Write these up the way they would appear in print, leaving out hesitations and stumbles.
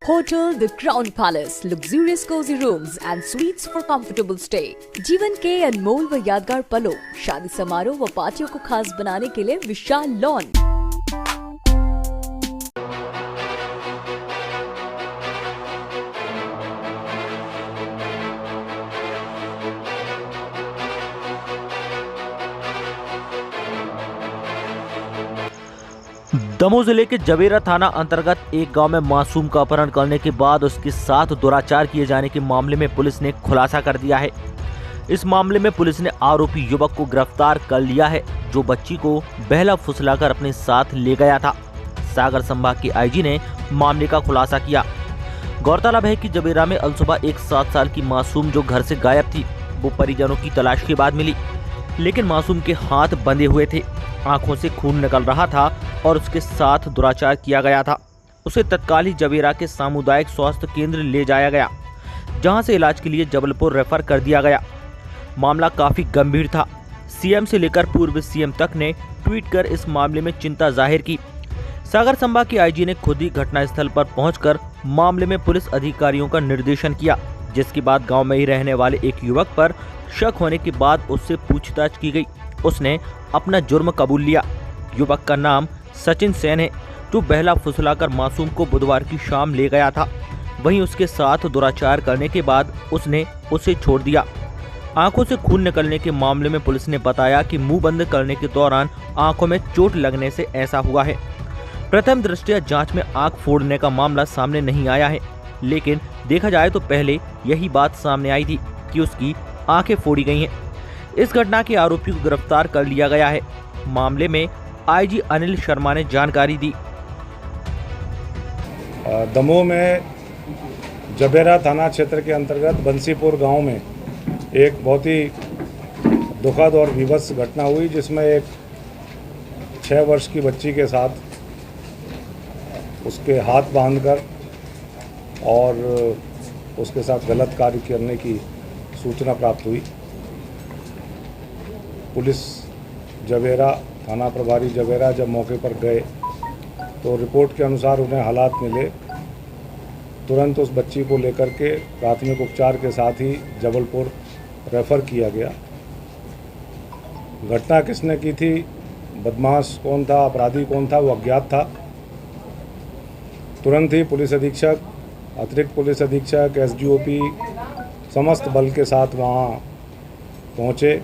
Hotel The Crown Palace, luxurious cozy rooms and suites for comfortable stay. जीवन के अनमोल व यादगार पलों, शादी समारोह व पार्टियों को खास बनाने के लिए विशाल लॉन। दमोह जिले के जवेरा थाना अंतर्गत एक गांव में मासूम का अपहरण करने के बाद उसके साथ दुराचार किए जाने के मामले में पुलिस ने खुलासा कर दिया है। इस मामले में पुलिस ने आरोपी युवक को गिरफ्तार कर लिया है, जो बच्ची को बहला फुसलाकर अपने साथ ले गया था। सागर संभाग के आईजी ने मामले का खुलासा किया। गौरतलब है कि जवेरा में अलसुबह एक 7 साल की मासूम जो घर से गायब थी, वो परिजनों की तलाश के बाद मिली, लेकिन मासूम के हाथ बंधे हुए थे, आंखों से खून निकल रहा था और उसके साथ दुराचार किया गया था। उसे तत्काल ही जवेरा के सामुदायिक स्वास्थ्य केंद्र ले जाया गया, जहां से इलाज के लिए जबलपुर रेफर कर दिया गया। मामला काफी गंभीर था। सीएम से लेकर पूर्व सीएम तक ने ट्वीट कर इस मामले में चिंता जाहिर की। सागर संभाग के आईजी ने खुद ही घटनास्थल पर पहुंचकर मामले में पुलिस अधिकारियों का निर्देशन किया, जिसके बाद गाँव में ही रहने वाले एक युवक पर शक होने के बाद उससे पूछताछ की गई। उसने अपना जुर्म कबूल लिया। युवक का नाम सचिन सेन है, जो बहला फुसलाकर मासूम को बुधवार की शाम ले गया था। वहीं उसके साथ दुराचार करने के बाद उसने उसे छोड़ दिया। आंखों से खून निकलने के मामले में पुलिस ने बताया कि मुंह बंद करने के दौरान आंखों में चोट लगने से ऐसा हुआ है। प्रथम दृष्टया जांच में आंख फोड़ने का मामला सामने नहीं आया है, लेकिन देखा जाए तो पहले यही बात सामने आई थी कि उसकी आंखें फोड़ी गई हैं। इस घटना के आरोपी को गिरफ्तार कर लिया गया है। मामले में आईजी अनिल शर्मा ने जानकारी दी। दमोह में जवेरा थाना क्षेत्र के अंतर्गत बंसीपुर गांव में एक बहुत ही दुखद और विभत्स घटना हुई, जिसमें एक 6 वर्ष की बच्ची के साथ उसके हाथ बांधकर और उसके साथ गलत कार्य करने की सूचना प्राप्त हुई। पुलिस जवेरा, थाना प्रभारी जवेरा जब मौके पर गए तो रिपोर्ट के अनुसार उन्हें हालात मिले। तुरंत उस बच्ची को लेकर के प्राथमिक उपचार के साथ ही जबलपुर रेफर किया गया। घटना किसने की थी, बदमाश कौन था, अपराधी कौन था, वो अज्ञात था। तुरंत ही पुलिस अधीक्षक, अतिरिक्त पुलिस अधीक्षक, एसडीओपी समस्त बल के साथ वहाँ पहुँचे,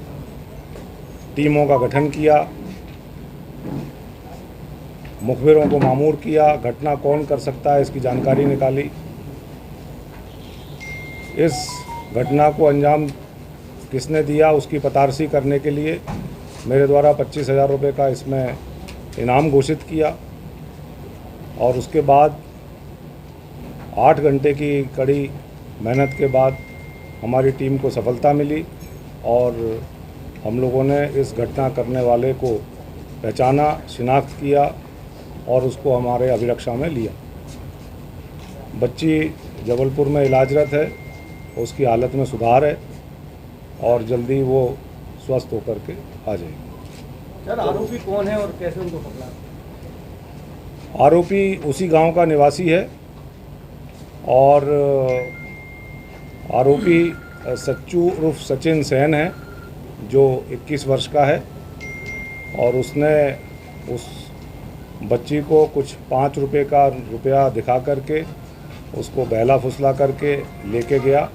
टीमों का गठन किया, मुखबिरों को मामूर किया, घटना कौन कर सकता है इसकी जानकारी निकाली। इस घटना को अंजाम किसने दिया उसकी पतारसी करने के लिए मेरे द्वारा 25,000 रुपये का इसमें इनाम घोषित किया और उसके बाद 8 घंटे की कड़ी मेहनत के बाद हमारी टीम को सफलता मिली और हम लोगों ने इस घटना करने वाले को पहचाना, शिनाख्त किया और उसको हमारे अभिरक्षा में लिया। बच्ची जबलपुर में इलाजरत है, उसकी हालत में सुधार है और जल्दी वो स्वस्थ होकर के आ जाएगी। सर, आरोपी कौन है और कैसे उनको पकड़ा? आरोपी उसी गांव का निवासी है और आरोपी सच्चू उर्फ सचिन सेन है, जो 21 वर्ष का है और उसने उस बच्ची को कुछ 5 रुपये का रुपया दिखा करके उसको बहला फुसला करके लेके गया।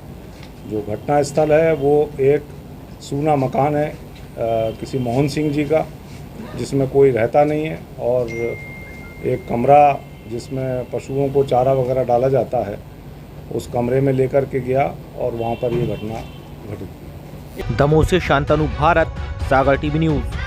जो घटना स्थल है वो एक सूना मकान है किसी मोहन सिंह जी का, जिसमें कोई रहता नहीं है, और एक कमरा जिसमें पशुओं को चारा वगैरह डाला जाता है, उस कमरे में लेकर के गया और वहाँ पर ये घटना घटित। दमोह से Shantanu Bharat, Sagar TV news.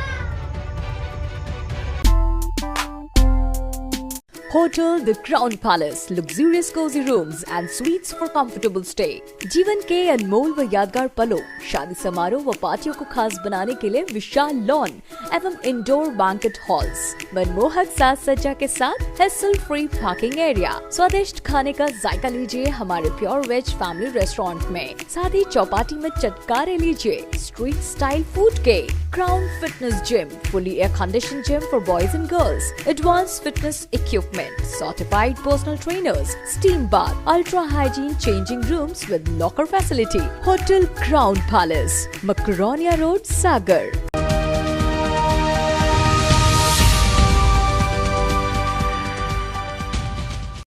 Hotel The Crown Palace, luxurious cozy rooms and suites for comfortable stay. जीवन के अनमोल व यादगार पलों, शादी समारोह व पार्टियों को खास बनाने के लिए विशाल लॉन एवं इंडोर बैंक्वेट हॉल्स, मनमोहक साज सज्जा के साथ हैसल फ्री पार्किंग एरिया। स्वादिष्ट खाने का जायका लीजिए हमारे प्योर वेज फैमिली रेस्टोरेंट में, साथ ही चौपाटी में चटकारे लीजिए स्ट्रीट स्टाइल फूड के। Crown Fitness Gym, fully air conditioned gym for boys and girls, advanced fitness equipment, equipment, certified personal trainers, steam bath, ultra hygiene changing rooms with locker facility. Hotel Crown Palace, Macaronia Road, Sagar.